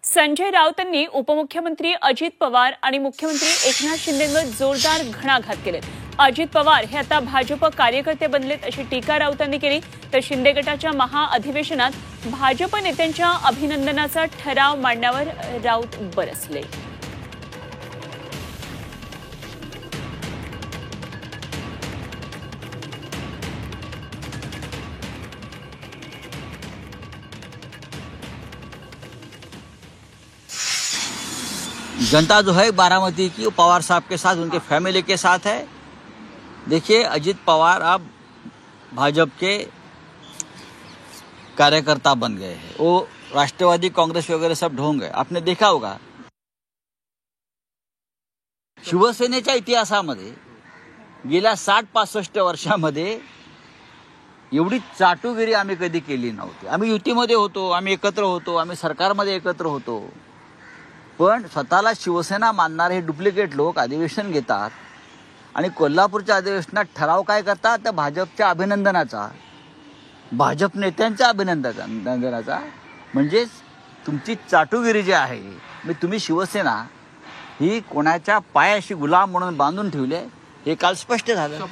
संजय राऊतांनी उपमुख्यमंत्री अजित पवार आणि मुख्यमंत्री एकनाथ शिंदेंवर जोरदार घणाघात केले। अजित पवार हे आता भाजप कार्यकर्ते बनलेत अशी टीका राऊतांनी केली। तर शिंदे गटाच्या महाअधिवेशनात भाजप नेत्यांच्या अभिनंदनाचा ठराव मांडण्यावर राऊत बरसले। जनता जो है बारामती की पवार साहब के साथ, उनके फैमिली के साथ है। देखिए, अजित पवार अब भाजपा के कार्यकर्ता बन गए हैं। वो राष्ट्रवादी कांग्रेस वगैरह सब ढोंग है। आपने देखा होगा शिवसेनेच्या इतिहासामध्ये गेल्या 60-65 वर्षामध्ये एवढी चाटुगिरी आम्ही कधी केली नव्हती। आम्ही युतीमध्ये होतो, आम्ही एकत्र होतो, आम्ही सरकारमध्ये एकत्र होतो, पण स्वतःला शिवसेना मानणारे हे डुप्लिकेट लोक अधिवेशन घेतात आणि कोल्हापूरच्या अधिवेशनात ठराव काय करतात तर भाजपच्या अभिनंदनाचा, भाजप नेत्यांच्या अभिनंदनाचा। म्हणजे तुमची चाटुगिरी जी आहे, म्हणजे तुम्ही शिवसेना ही कोणाच्या पायाशी गुलाम म्हणून बांधून ठेवले, हे काल स्पष्ट झालं।